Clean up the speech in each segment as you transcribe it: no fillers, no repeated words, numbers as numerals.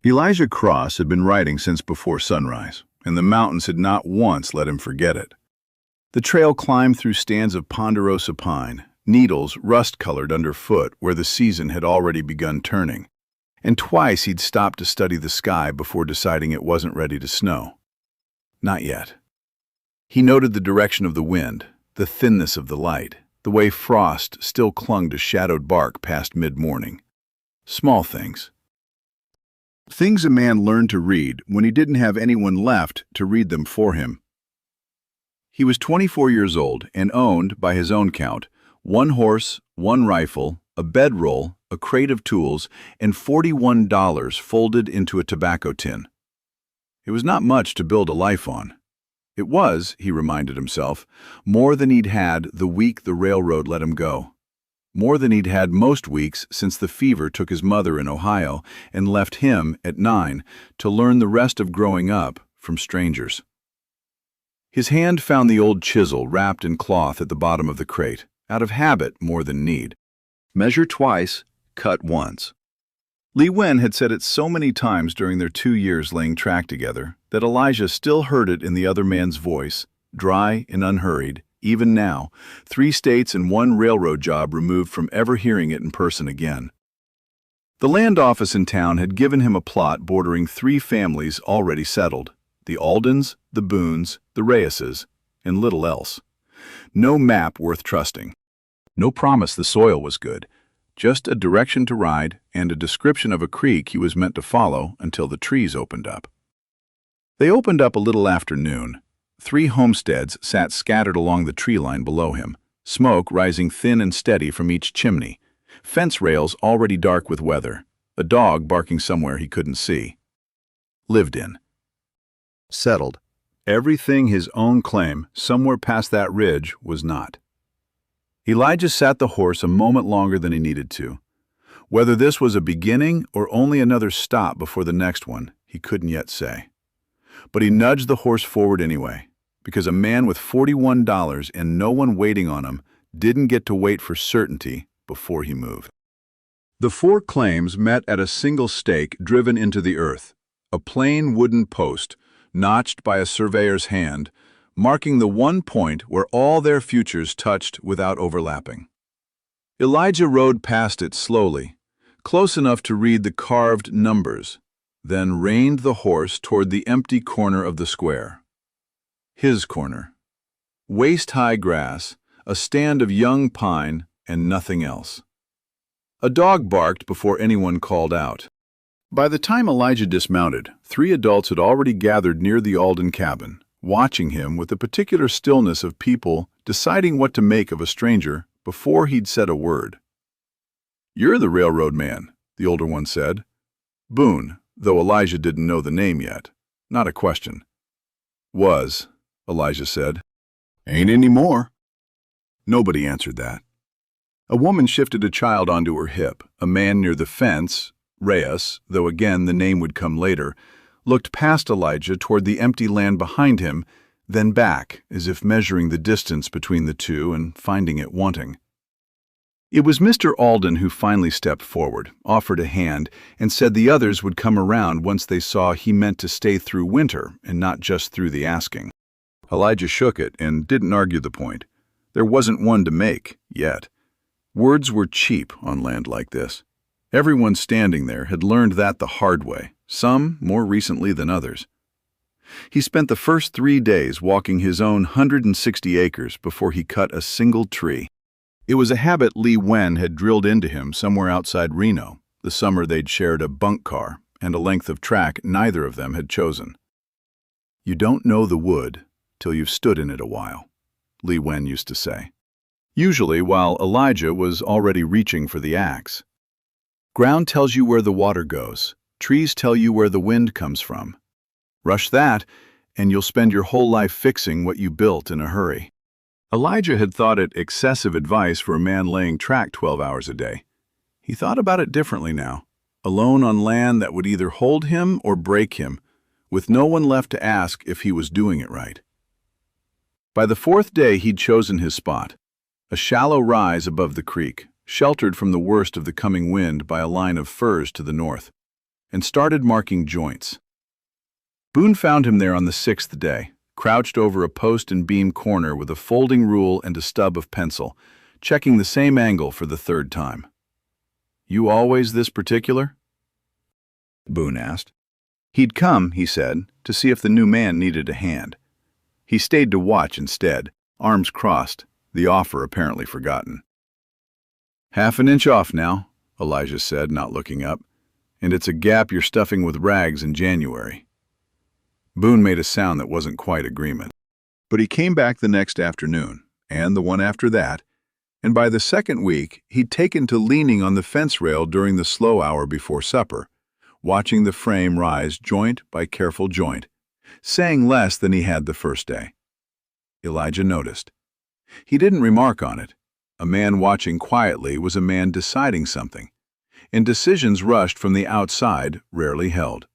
Elijah Cross had been writing since before sunrise, and the mountains had not once let him forget it. The trail climbed through stands of ponderosa pine, needles rust-colored underfoot where the season had already begun turning, and twice he'd stopped to study the sky before deciding it wasn't ready to snow. Not yet. He noted the direction of the wind, the thinness of the light, the way frost still clung to shadowed bark past mid-morning. Small things. Things a man learned to read when he didn't have anyone left to read them for him. He was 24 years old and owned, by his own count, 1 horse, 1 rifle, a bedroll, a crate of tools, and $41 folded into a tobacco tin. It was not much to build a life on. It was, he reminded himself, more than he'd had the week the railroad let him go. More than he'd had most weeks since the fever took his mother in Ohio and left him, at 9, to learn the rest of growing up from strangers. His hand found the old chisel wrapped in cloth at the bottom of the crate, out of habit more than need. Measure twice, cut once. Lee Wen had said it so many times during their 2 years laying track together that Elijah still heard it in the other man's voice, dry and unhurried, even now, 3 states and 1 railroad job removed from ever hearing it in person again. The land office in town had given him a plot bordering 3 families already settled: the Aldens, the Boones, the Reyeses, and little else. No map worth trusting. No promise the soil was good. Just a direction to ride and a description of a creek he was meant to follow until the trees opened up. They opened up a little after noon. 3 homesteads sat scattered along the tree line below him, smoke rising thin and steady from each chimney, fence rails already dark with weather, a dog barking somewhere he couldn't see. Lived in. Settled. Everything his own claim, somewhere past that ridge, was not. Elijah sat the horse a moment longer than he needed to. Whether this was a beginning or only another stop before the next one, he couldn't yet say. But he nudged the horse forward anyway, because a man with $41 and no one waiting on him didn't get to wait for certainty before he moved. The 4 claims met at a single stake driven into the earth, a plain wooden post, notched by a surveyor's hand, marking the one point where all their futures touched without overlapping. Elijah rode past it slowly, close enough to read the carved numbers, then reined the horse toward the empty corner of the square. His corner. Waist-high grass, a stand of young pine, and nothing else. A dog barked before anyone called out. By the time Elijah dismounted, 3 adults had already gathered near the Alden cabin, watching him with the particular stillness of people deciding what to make of a stranger before he'd said a word. "You're the railroad man," the older one said. Boone, though Elijah didn't know the name yet. Not a question. "Was," Elijah said. "Ain't anymore." Nobody answered that. A woman shifted a child onto her hip. A man near the fence, Reyes, though again the name would come later, looked past Elijah toward the empty land behind him, then back, as if measuring the distance between the two and finding it wanting. It was Mr. Alden who finally stepped forward, offered a hand, and said the others would come around once they saw he meant to stay through winter and not just through the asking. Elijah shook it and didn't argue the point. There wasn't one to make, yet. Words were cheap on land like this. Everyone standing there had learned that the hard way, some more recently than others. He spent the first 3 days walking his own 160 acres before he cut a single tree. It was a habit Lee Wen had drilled into him somewhere outside Reno, the summer they'd shared a bunk car and a length of track neither of them had chosen. "You don't know the wood till you've stood in it a while," Lee Wen used to say, usually while Elijah was already reaching for the axe. "Ground tells you where the water goes. Trees tell you where the wind comes from. Rush that, and you'll spend your whole life fixing what you built in a hurry." Elijah had thought it excessive advice for a man laying track 12 hours a day. He thought about it differently now, alone on land that would either hold him or break him, with no one left to ask if he was doing it right. By the 4th day he'd chosen his spot, a shallow rise above the creek, sheltered from the worst of the coming wind by a line of firs to the north. and started marking joints. Boone found him there on the 6th day, crouched over a post and beam corner with a folding rule and a stub of pencil, checking the same angle for the 3rd time. "You always this particular?" Boone asked. He'd come, he said, to see if the new man needed a hand. He stayed to watch instead, arms crossed, the offer apparently forgotten. "Half an inch off now," Elijah said, not looking up, "and it's a gap you're stuffing with rags in January." Boone made a sound that wasn't quite agreement. But he came back the next afternoon, and the one after that, and by the 2nd week he'd taken to leaning on the fence rail during the slow hour before supper, watching the frame rise joint by careful joint, saying less than he had the 1st day. Elijah noticed. He didn't remark on it. A man watching quietly was a man deciding something, and decisions rushed from the outside rarely held.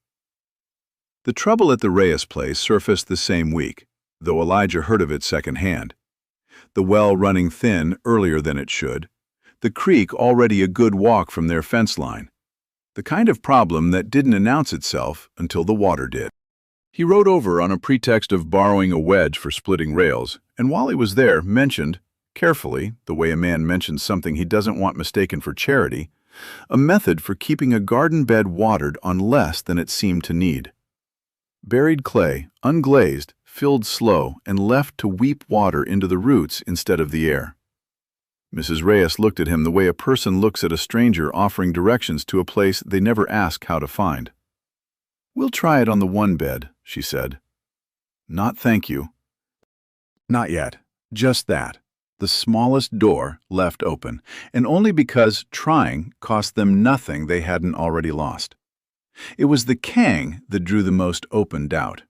The trouble at the Reyes place surfaced the same week, though Elijah heard of it secondhand. The well running thin earlier than it should, the creek already a good walk from their fence line. The kind of problem that didn't announce itself until the water did. He rode over on a pretext of borrowing a wedge for splitting rails, and while he was there mentioned, carefully, the way a man mentions something he doesn't want mistaken for charity, a method for keeping a garden bed watered on less than it seemed to need. Buried clay, unglazed, filled slow, and left to weep water into the roots instead of the air. Mrs. Reyes looked at him the way a person looks at a stranger offering directions to a place they never ask how to find. "We'll try it on the one bed," she said. "Not thank you." Not yet. Just that. The smallest door left open, and only because trying cost them nothing they hadn't already lost. It was the Kang that drew the most open doubt.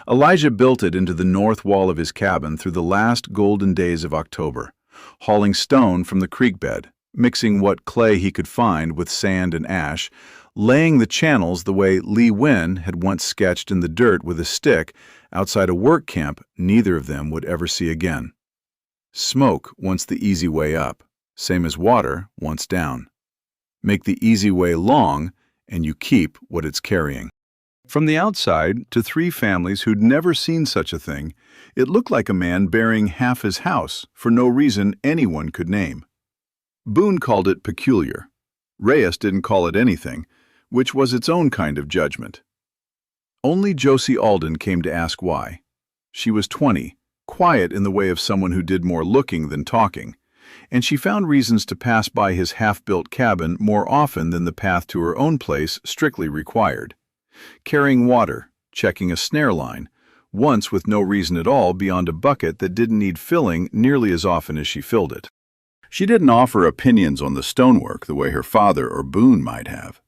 Elijah built it into the north wall of his cabin through the last golden days of October, hauling stone from the creek bed, mixing what clay he could find with sand and ash, laying the channels the way Lee Wynn had once sketched in the dirt with a stick outside a work camp neither of them would ever see again. Smoke once the easy way up, same as water once down. Make the easy way long, and you keep what it's carrying. From the outside, to 3 families who'd never seen such a thing, it looked like a man burying half his house for no reason anyone could name. Boone called it peculiar. Reyes didn't call it anything, which was its own kind of judgment. Only Josie Alden came to ask why. She was 20, quiet in the way of someone who did more looking than talking, and she found reasons to pass by his half-built cabin more often than the path to her own place strictly required. Carrying water, checking a snare line, once with no reason at all beyond a bucket that didn't need filling nearly as often as she filled it. She didn't offer opinions on the stonework the way her father or Boone might have.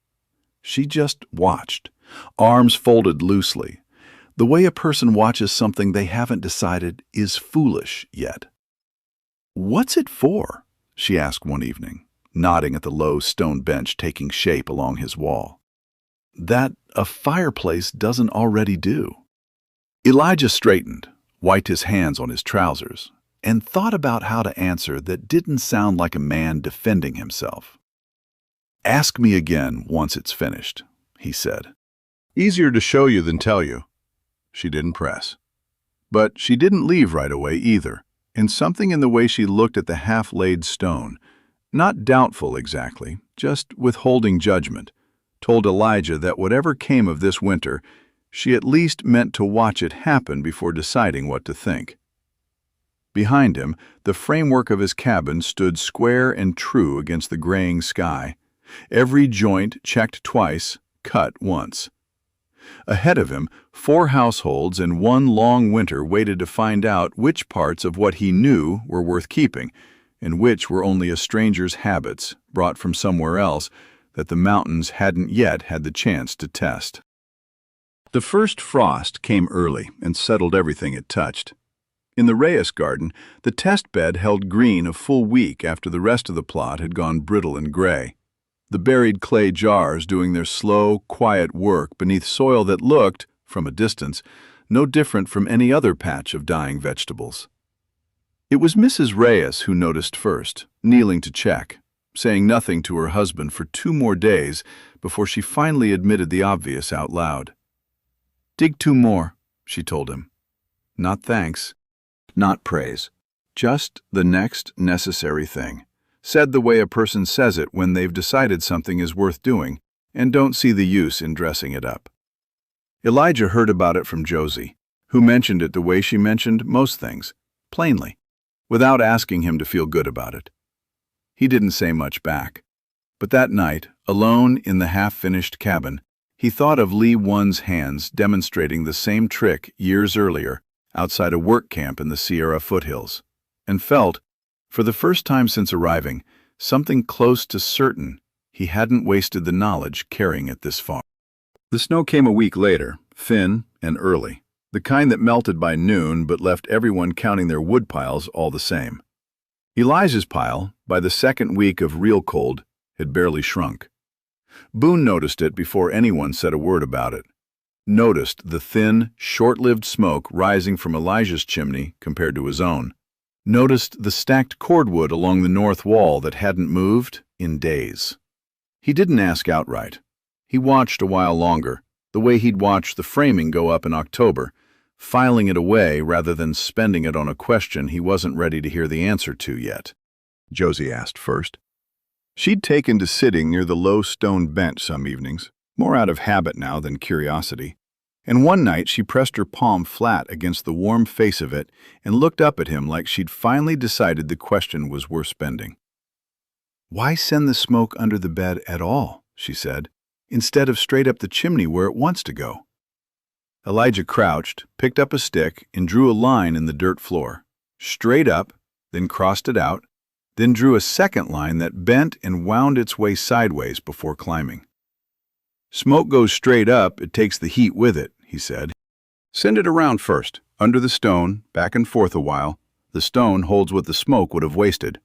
She just watched, arms folded loosely, the way a person watches something they haven't decided is foolish yet. "What's it for?" she asked one evening, nodding at the low stone bench taking shape along his wall. "That a fireplace doesn't already do." Elijah straightened, wiped his hands on his trousers, and thought about how to answer that didn't sound like a man defending himself. "Ask me again once it's finished," he said. "Easier to show you than tell you." She didn't press. But she didn't leave right away either, and something in the way she looked at the half-laid stone, not doubtful exactly, just withholding judgment, told Elijah that whatever came of this winter, she at least meant to watch it happen before deciding what to think. Behind him, the framework of his cabin stood square and true against the graying sky, every joint checked twice, cut once. Ahead of him, 4 households and 1 long winter waited to find out which parts of what he knew were worth keeping, and which were only a stranger's habits, brought from somewhere else, that the mountains hadn't yet had the chance to test. The first frost came early and settled everything it touched. In the Reyes garden, the test bed held green a full week after the rest of the plot had gone brittle and gray. The buried clay jars doing their slow, quiet work beneath soil that looked, from a distance, no different from any other patch of dying vegetables. It was Mrs. Reyes who noticed first, kneeling to check, saying nothing to her husband for 2 more days before she finally admitted the obvious out loud. "Dig 2 more," she told him. Not thanks, not praise, just the next necessary thing, said the way a person says it when they've decided something is worth doing and don't see the use in dressing it up. Elijah heard about it from Josie, who mentioned it the way she mentioned most things, plainly, without asking him to feel good about it. He didn't say much back. But that night, alone in the half-finished cabin, he thought of Lee Wun's hands demonstrating the same trick years earlier outside a work camp in the Sierra foothills, and felt, for the first time since arriving, something close to certain he hadn't wasted the knowledge carrying it this far. The snow came a week later, thin and early, the kind that melted by noon but left everyone counting their wood piles all the same. Elijah's pile, by the second week of real cold, had barely shrunk. Boone noticed it before anyone said a word about it. Noticed the thin, short-lived smoke rising from Elijah's chimney compared to his own. Noticed the stacked cordwood along the north wall that hadn't moved in days. He didn't ask outright. He watched a while longer, the way he'd watched the framing go up in October, filing it away rather than spending it on a question he wasn't ready to hear the answer to yet. Josie asked first. She'd taken to sitting near the low stone bench some evenings, more out of habit now than curiosity, and one night she pressed her palm flat against the warm face of it and looked up at him like she'd finally decided the question was worth spending. "Why send the smoke under the bed at all?" she said, "instead of straight up the chimney where it wants to go?" Elijah crouched, picked up a stick, and drew a line in the dirt floor. Straight up, then crossed it out, then drew a second line that bent and wound its way sideways before climbing. "Smoke goes straight up, it takes the heat with it," he said. "Send it around first, under the stone, back and forth a while. The stone holds what the smoke would have wasted.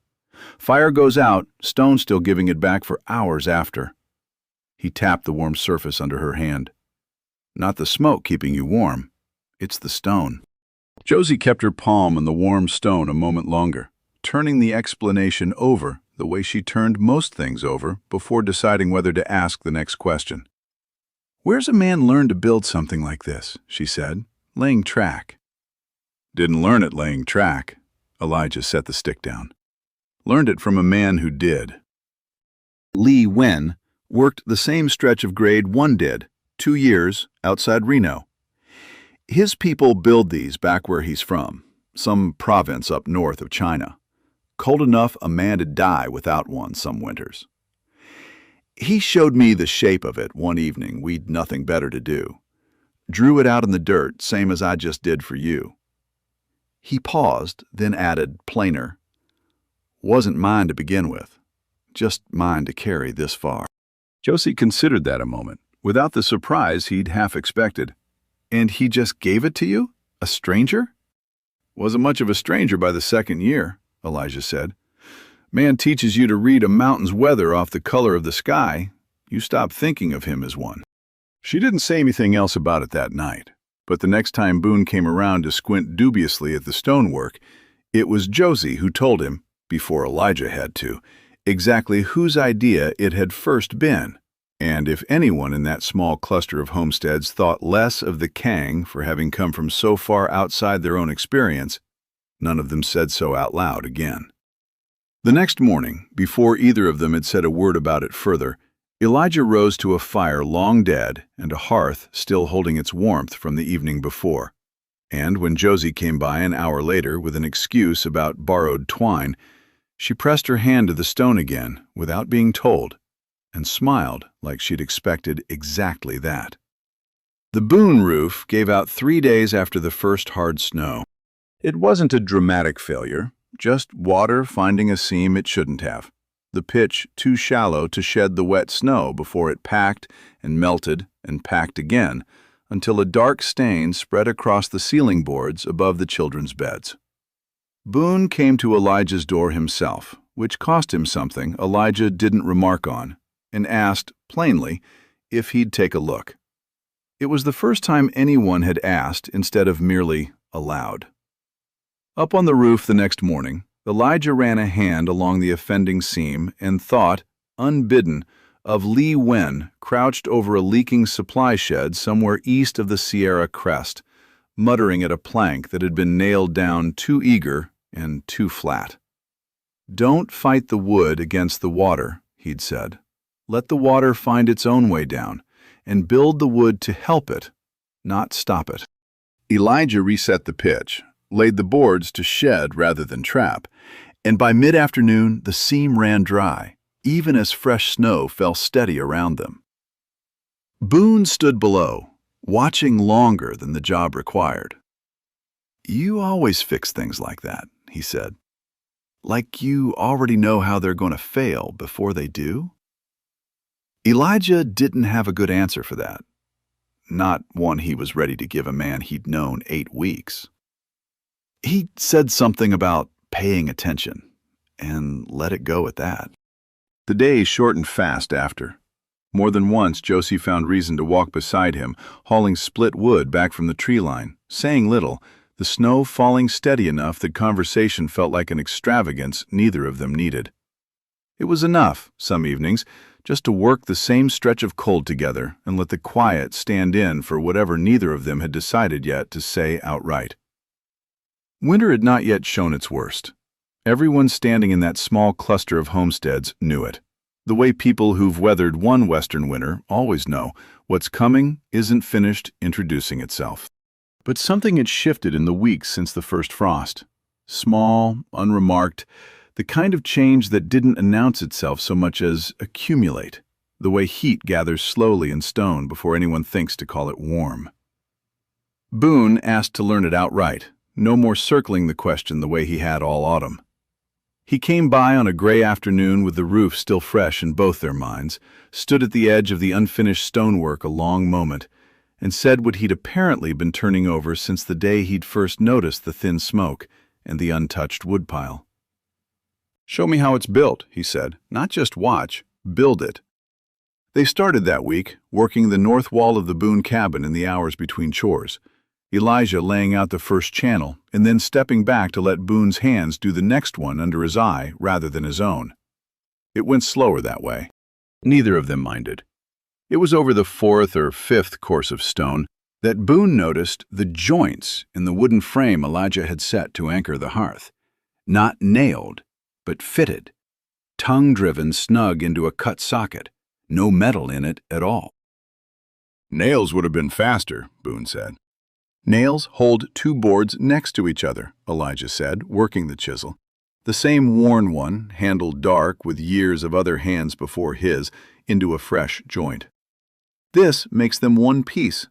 Fire goes out, stone still giving it back for hours after." He tapped the warm surface under her hand. "Not the smoke keeping you warm. It's the stone." Josie kept her palm on the warm stone a moment longer, turning the explanation over the way she turned most things over before deciding whether to ask the next question. "Where's a man learn to build something like this?" she said, laying track. "Didn't learn it laying track." Elijah set the stick down. "Learned it from a man who did." Lee Wun worked the same stretch of grade one did, 2 years, outside Reno. His people build these back where he's from, some province up north of China. Cold enough a man to die without one some winters. He showed me the shape of it one evening we'd nothing better to do. Drew it out in the dirt, same as I just did for you. He paused, then added, plainer, "Wasn't mine to begin with, just mine to carry this far." Josie considered that a moment, without the surprise he'd half expected. "And he just gave it to you? A stranger?" "Wasn't much of a stranger by the second year," Elijah said. "Man teaches you to read a mountain's weather off the color of the sky. You stop thinking of him as one." She didn't say anything else about it that night, but the next time Boone came around to squint dubiously at the stonework, it was Josie who told him, before Elijah had to, exactly whose idea it had first been. And if anyone in that small cluster of homesteads thought less of the Kang for having come from so far outside their own experience, none of them said so out loud again. The next morning, before either of them had said a word about it further, Elijah rose to a fire long dead and a hearth still holding its warmth from the evening before. And when Josie came by an hour later with an excuse about borrowed twine, she pressed her hand to the stone again without being told, and smiled like she'd expected exactly that. The Boone roof gave out 3 days after the first hard snow. It wasn't a dramatic failure, just water finding a seam it shouldn't have, the pitch too shallow to shed the wet snow before it packed and melted and packed again until a dark stain spread across the ceiling boards above the children's beds. Boone came to Elijah's door himself, which cost him something Elijah didn't remark on, and asked, plainly, if he'd take a look. It was the first time anyone had asked instead of merely allowed. Up on the roof the next morning, Elijah ran a hand along the offending seam and thought, unbidden, of Li Wen crouched over a leaking supply shed somewhere east of the Sierra crest, muttering at a plank that had been nailed down too eager and too flat. "Don't fight the wood against the water," he'd said. "Let the water find its own way down, and build the wood to help it, not stop it." Elijah reset the pitch, laid the boards to shed rather than trap, and by mid-afternoon the seam ran dry, even as fresh snow fell steady around them. Boone stood below, watching longer than the job required. "You always fix things like that," he said. "Like you already know how they're going to fail before they do?" Elijah didn't have a good answer for that. Not one he was ready to give a man he'd known 8 weeks. He said something about paying attention, and let it go at that. The days shortened fast after. More than once, Josie found reason to walk beside him, hauling split wood back from the tree line, saying little, the snow falling steady enough that conversation felt like an extravagance neither of them needed. It was enough, some evenings, just to work the same stretch of cold together and let the quiet stand in for whatever neither of them had decided yet to say outright. Winter had not yet shown its worst. Everyone standing in that small cluster of homesteads knew it. The way people who've weathered one western winter always know, what's coming isn't finished introducing itself. But something had shifted in the weeks since the first frost. Small, unremarked, the kind of change that didn't announce itself so much as accumulate, the way heat gathers slowly in stone before anyone thinks to call it warm. Boone asked to learn it outright, no more circling the question the way he had all autumn. He came by on a gray afternoon with the roof still fresh in both their minds, stood at the edge of the unfinished stonework a long moment, and said what he'd apparently been turning over since the day he'd first noticed the thin smoke and the untouched woodpile. "Show me how it's built," he said. "Not just watch, build it." They started that week, working the north wall of the Boone cabin in the hours between chores, Elijah laying out the first channel and then stepping back to let Boone's hands do the next one under his eye rather than his own. It went slower that way. Neither of them minded. It was over the 4th or 5th course of stone that Boone noticed the joints in the wooden frame Elijah had set to anchor the hearth. Not nailed, but fitted, tongue-driven snug into a cut socket, no metal in it at all. "Nails would have been faster," Boone said. "Nails hold 2 boards next to each other," Elijah said, working the chisel. The same worn one, handled dark with years of other hands before his, into a fresh joint. "This makes them one piece."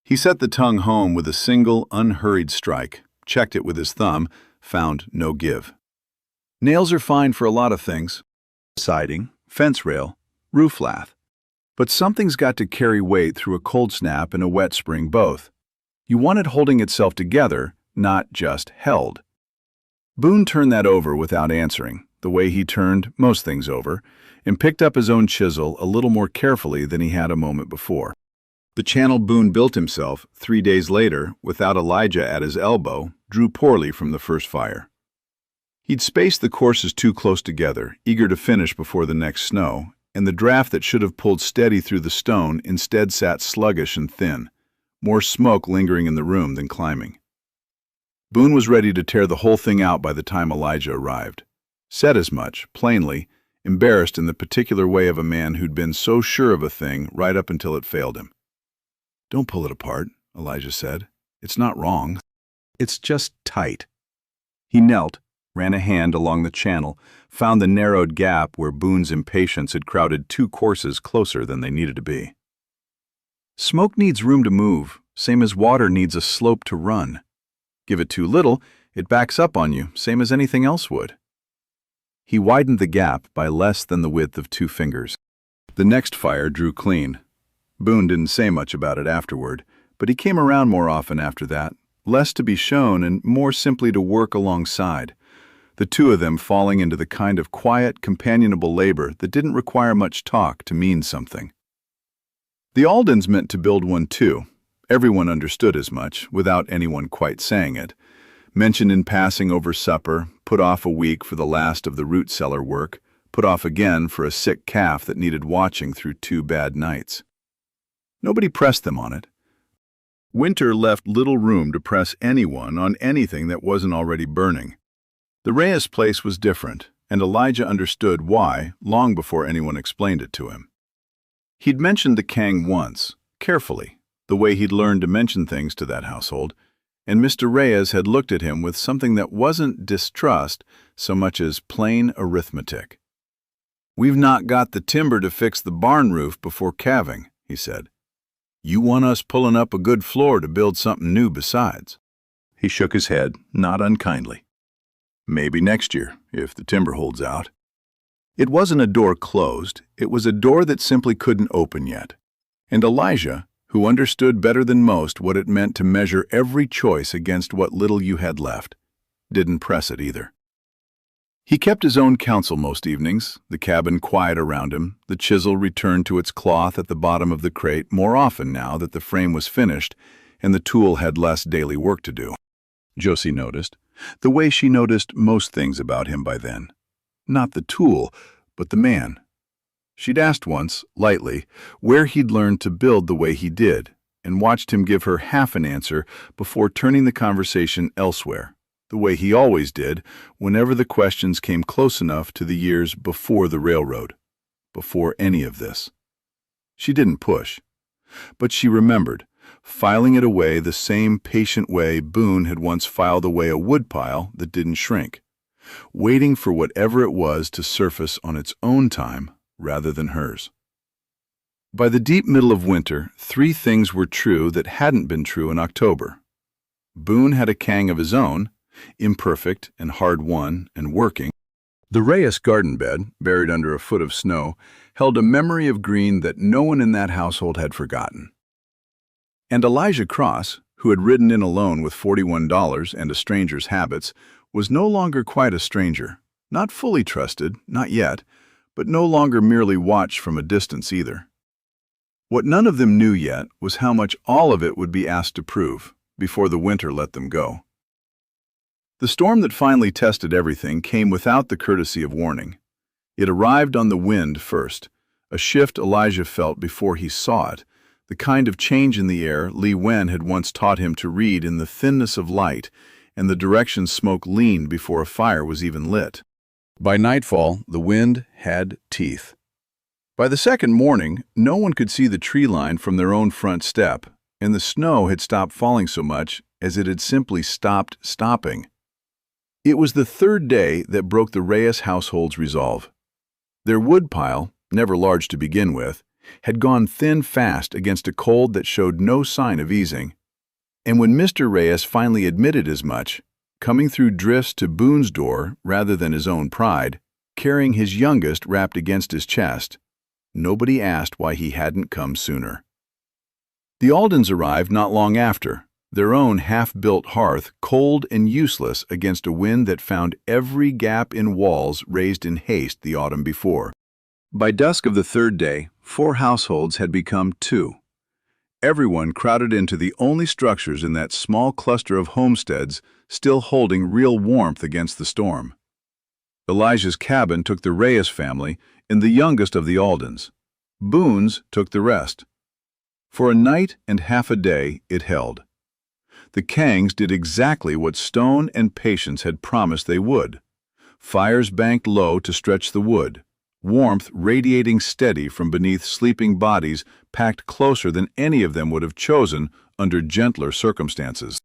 He set the tongue home with a single, unhurried strike, checked it with his thumb, found no give. "Nails are fine for a lot of things. Siding, fence rail, roof lath. But something's got to carry weight through a cold snap and a wet spring both. You want it holding itself together, not just held." Boone turned that over without answering, the way he turned most things over, and picked up his own chisel a little more carefully than he had a moment before. The channel Boone built himself 3 days later, without Elijah at his elbow, drew poorly from the first fire. He'd spaced the courses too close together, eager to finish before the next snow, and the draft that should have pulled steady through the stone instead sat sluggish and thin, more smoke lingering in the room than climbing. Boone was ready to tear the whole thing out by the time Elijah arrived. Said as much, plainly, embarrassed in the particular way of a man who'd been so sure of a thing right up until it failed him. "Don't pull it apart," Elijah said. "It's not wrong. It's just tight." He knelt, ran a hand along the channel, found the narrowed gap where Boone's impatience had crowded 2 courses closer than they needed to be. "Smoke needs room to move, same as water needs a slope to run. Give it too little, it backs up on you, same as anything else would." He widened the gap by less than the width of 2 fingers. The next fire drew clean. Boone didn't say much about it afterward, but he came around more often after that, less to be shown and more simply to work alongside, the 2 of them falling into the kind of quiet, companionable labor that didn't require much talk to mean something. The Aldens meant to build one too. Everyone understood as much, without anyone quite saying it. Mentioned in passing over supper, put off a week for the last of the root cellar work, put off again for a sick calf that needed watching through 2 bad nights. Nobody pressed them on it. Winter left little room to press anyone on anything that wasn't already burning. The Reyes place was different, and Elijah understood why long before anyone explained it to him. He'd mentioned the Kang once, carefully, the way he'd learned to mention things to that household, and Mr. Reyes had looked at him with something that wasn't distrust so much as plain arithmetic. "We've not got the timber to fix the barn roof before calving," he said. "You want us pulling up a good floor to build something new besides?" He shook his head, not unkindly. "Maybe next year, if the timber holds out." It wasn't a door closed, it was a door that simply couldn't open yet. And Elijah, who understood better than most what it meant to measure every choice against what little you had left, didn't press it either. He kept his own counsel most evenings, the cabin quiet around him, the chisel returned to its cloth at the bottom of the crate more often now that the frame was finished and the tool had less daily work to do. Josie noticed, the way she noticed most things about him by then. Not the tool, but the man. She'd asked once, lightly, where he'd learned to build the way he did, and watched him give her half an answer before turning the conversation elsewhere, the way he always did whenever the questions came close enough to the years before the railroad, before any of this. She didn't push, but she remembered, filing it away the same patient way Boone had once filed away a woodpile that didn't shrink, waiting for whatever it was to surface on its own time rather than hers. By the deep middle of winter, 3 things were true that hadn't been true in October. Boone had a Kang of his own, imperfect and hard-won and working. The Reyes garden bed, buried under a foot of snow, held a memory of green that no one in that household had forgotten. And Elijah Cross, who had ridden in alone with $41 and a stranger's habits, was no longer quite a stranger, not fully trusted, not yet, but no longer merely watched from a distance either. What none of them knew yet was how much all of it would be asked to prove before the winter let them go. The storm that finally tested everything came without the courtesy of warning. It arrived on the wind first, a shift Elijah felt before he saw it, the kind of change in the air Lee Wen had once taught him to read in the thinness of light and the direction smoke leaned before a fire was even lit. By nightfall, the wind had teeth. By the second morning, no one could see the tree line from their own front step, and the snow had stopped falling so much as it had simply stopped stopping. It was the 3rd day that broke the Reyes household's resolve. Their woodpile, never large to begin with, had gone thin fast against a cold that showed no sign of easing. And when Mr. Reyes finally admitted as much, coming through drifts to Boone's door rather than his own pride, carrying his youngest wrapped against his chest, nobody asked why he hadn't come sooner. The Aldens arrived not long after, their own half-built hearth cold and useless against a wind that found every gap in walls raised in haste the autumn before. By dusk of the 3rd day, 4 households had become 2. Everyone crowded into the only structures in that small cluster of homesteads still holding real warmth against the storm. Elijah's cabin took the Reyes family and the youngest of the Aldens. Boone's took the rest. For a night and half a day it held. The Kangs did exactly what Stone and Patience had promised they would. Fires banked low to stretch the wood, warmth radiating steady from beneath sleeping bodies packed closer than any of them would have chosen under gentler circumstances.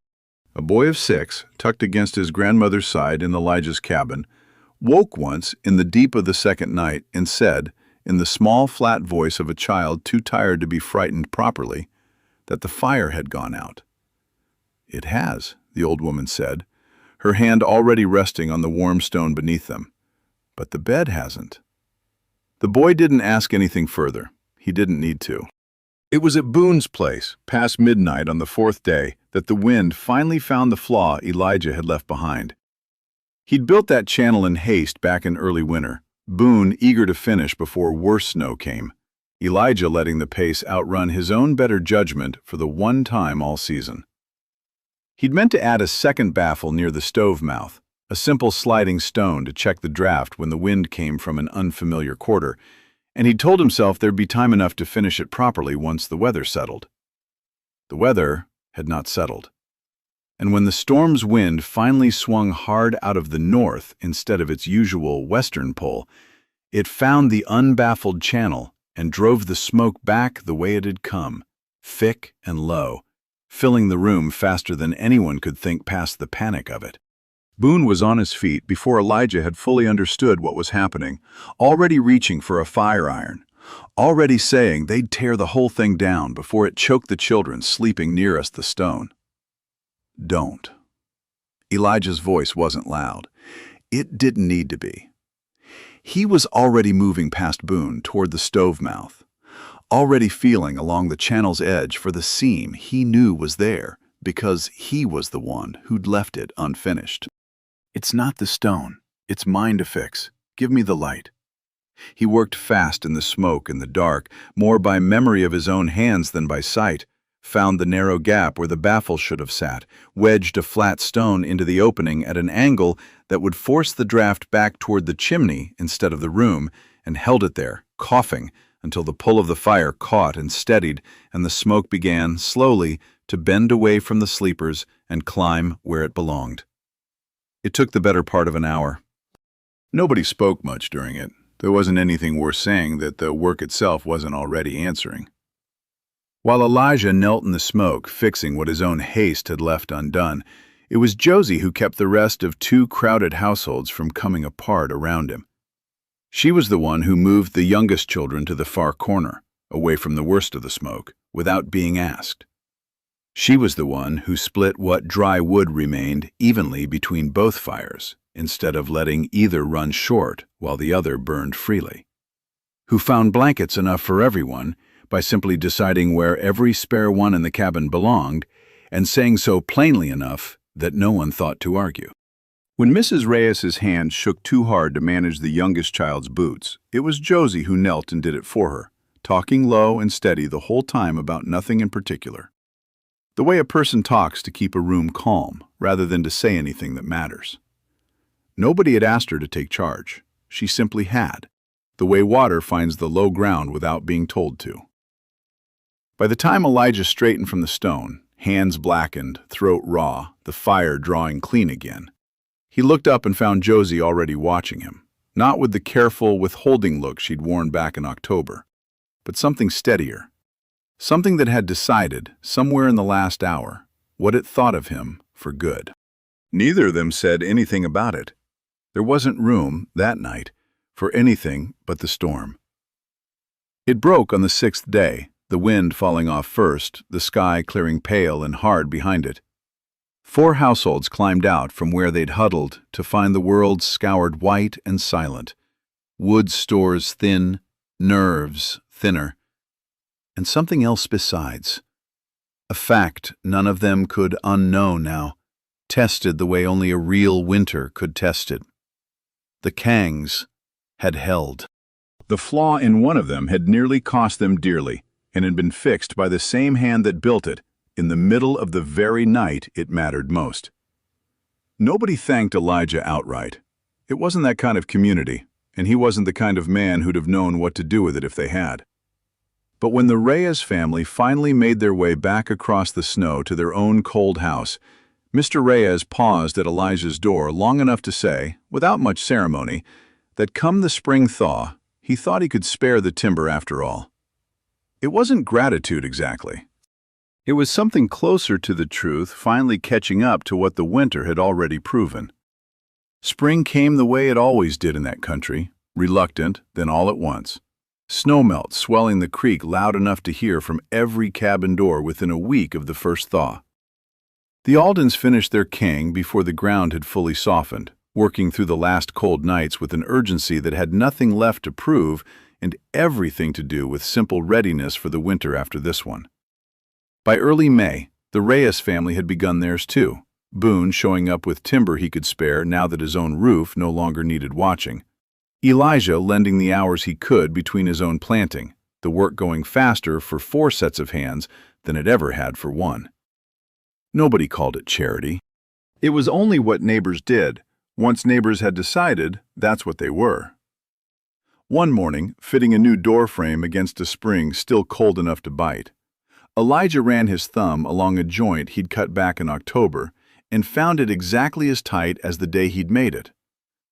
A boy of 6, tucked against his grandmother's side in Elijah's cabin, woke once in the deep of the second night and said, in the small, flat voice of a child too tired to be frightened properly, that the fire had gone out. "It has," the old woman said, her hand already resting on the warm stone beneath them. "But the bed hasn't." The boy didn't ask anything further. He didn't need to. It was at Boone's place, past midnight on the 4th day, that the wind finally found the flaw Elijah had left behind. He'd built that channel in haste back in early winter, Boone eager to finish before worse snow came, Elijah letting the pace outrun his own better judgment for the one time all season. He'd meant to add a second baffle near the stove mouth, a simple sliding stone to check the draft when the wind came from an unfamiliar quarter, and he'd told himself there'd be time enough to finish it properly once the weather settled. The weather had not settled. And when the storm's wind finally swung hard out of the north instead of its usual western pole, it found the unbaffled channel and drove the smoke back the way it had come, thick and low, filling the room faster than anyone could think past the panic of it. Boone was on his feet before Elijah had fully understood what was happening, already reaching for a fire iron, already saying they'd tear the whole thing down before it choked the children sleeping nearest the stone. Don't. Elijah's voice wasn't loud. It didn't need to be. He was already moving past Boone toward the stove mouth, already feeling along the channel's edge for the seam he knew was there because he was the one who'd left it unfinished. It's not the stone. It's mine to fix. Give me the light. He worked fast in the smoke and the dark, more by memory of his own hands than by sight, found the narrow gap where the baffle should have sat, wedged a flat stone into the opening at an angle that would force the draft back toward the chimney instead of the room, and held it there, coughing, until the pull of the fire caught and steadied, and the smoke began, slowly, to bend away from the sleepers and climb where it belonged. It took the better part of an hour. Nobody spoke much during it. There wasn't anything worth saying that the work itself wasn't already answering. While Elijah knelt in the smoke, fixing what his own haste had left undone, it was Josie who kept the rest of two crowded households from coming apart around him. She was the one who moved the youngest children to the far corner, away from the worst of the smoke, without being asked. She was the one who split what dry wood remained evenly between both fires, instead of letting either run short while the other burned freely. Who found blankets enough for everyone by simply deciding where every spare one in the cabin belonged, and saying so plainly enough that no one thought to argue. When Mrs. Reyes's hand shook too hard to manage the youngest child's boots, it was Josie who knelt and did it for her, talking low and steady the whole time about nothing in particular. The way a person talks to keep a room calm, rather than to say anything that matters. Nobody had asked her to take charge. She simply had, the way water finds the low ground without being told to. By the time Elijah straightened from the stone, hands blackened, throat raw, the fire drawing clean again, he looked up and found Josie already watching him, not with the careful, withholding look she'd worn back in October, but something steadier, something that had decided, somewhere in the last hour, what it thought of him for good. Neither of them said anything about it. There wasn't room, that night, for anything but the storm. It broke on the 6th day, the wind falling off first, the sky clearing pale and hard behind it. 4 households climbed out from where they'd huddled to find the world scoured white and silent, wood stores thin, nerves thinner, and something else besides. A fact none of them could unknow now, tested the way only a real winter could test it. The Kangs had held. The flaw in one of them had nearly cost them dearly, and had been fixed by the same hand that built it, in the middle of the very night it mattered most. Nobody thanked Elijah outright. It wasn't that kind of community, and he wasn't the kind of man who'd have known what to do with it if they had. But when the Reyes family finally made their way back across the snow to their own cold house, Mr. Reyes paused at Elijah's door long enough to say, without much ceremony, that come the spring thaw, he thought he could spare the timber after all. It wasn't gratitude exactly. It was something closer to the truth finally catching up to what the winter had already proven. Spring came the way it always did in that country, reluctant, then all at once. Snowmelt swelling the creek loud enough to hear from every cabin door within a week of the first thaw. The Aldens finished their Kang before the ground had fully softened, working through the last cold nights with an urgency that had nothing left to prove and everything to do with simple readiness for the winter after this one. By early May, the Reyes family had begun theirs too, Boone showing up with timber he could spare now that his own roof no longer needed watching. Elijah lending the hours he could between his own planting, the work going faster for 4 sets of hands than it ever had for one. Nobody called it charity. It was only what neighbors did. Once neighbors had decided, that's what they were. One morning, fitting a new door frame against a spring still cold enough to bite, Elijah ran his thumb along a joint he'd cut back in October and found it exactly as tight as the day he'd made it.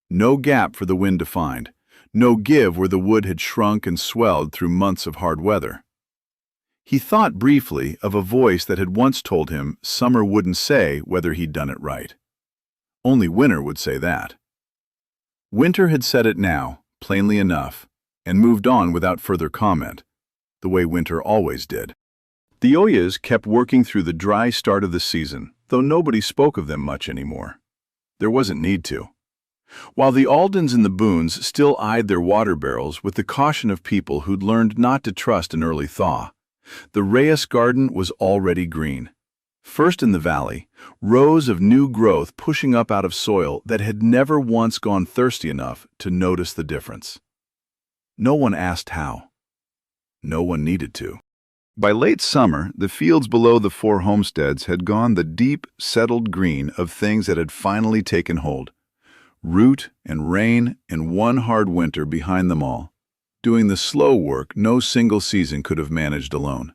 No gap for the wind to find, no give where the wood had shrunk and swelled through months of hard weather. He thought briefly of a voice that had once told him summer wouldn't say whether he'd done it right. Only winter would say that. Winter had said it now, plainly enough, and moved on without further comment, the way winter always did. The Oyas kept working through the dry start of the season, though nobody spoke of them much anymore. There wasn't need to. While the Aldens and the Boones still eyed their water barrels with the caution of people who'd learned not to trust an early thaw, the Reyes garden was already green. First in the valley, rows of new growth pushing up out of soil that had never once gone thirsty enough to notice the difference. No one asked how. No one needed to. By late summer, the fields below the 4 homesteads had gone the deep, settled green of things that had finally taken hold. Root and rain and one hard winter behind them all, doing the slow work no single season could have managed alone.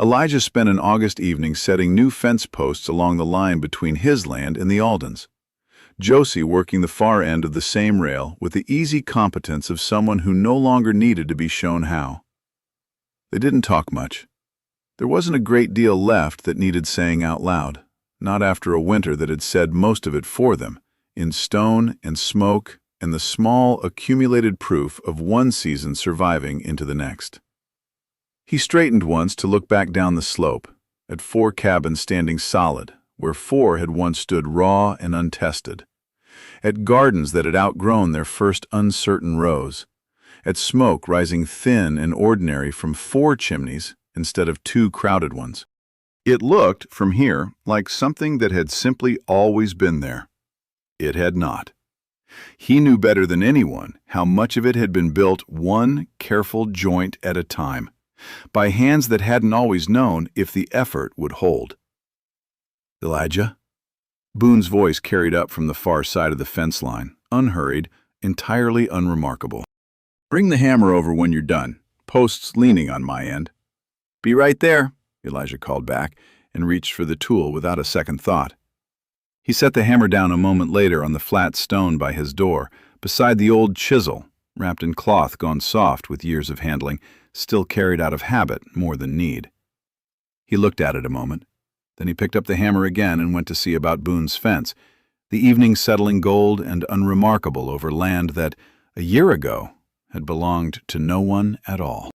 Elijah spent an August evening setting new fence posts along the line between his land and the Aldens. Josie working the far end of the same rail with the easy competence of someone who no longer needed to be shown how. They didn't talk much. There wasn't a great deal left that needed saying out loud, not after a winter that had said most of it for them, in stone and smoke and the small accumulated proof of one season surviving into the next. He straightened once to look back down the slope, at 4 cabins standing solid, where 4 had once stood raw and untested, at gardens that had outgrown their first uncertain rows, at smoke rising thin and ordinary from 4 chimneys instead of 2 crowded ones. It looked, from here, like something that had simply always been there. It had not. He knew better than anyone how much of it had been built one careful joint at a time, by hands that hadn't always known if the effort would hold. "Elijah?" Boone's voice carried up from the far side of the fence line, unhurried, entirely unremarkable. "Bring the hammer over when you're done. Posts leaning on my end." "Be right there," Elijah called back, and reached for the tool without a second thought. He set the hammer down a moment later on the flat stone by his door, beside the old chisel, wrapped in cloth gone soft with years of handling, still carried out of habit more than need. He looked at it a moment. Then he picked up the hammer again and went to see about Boone's fence, the evening settling gold and unremarkable over land that, a year ago, had belonged to no one at all.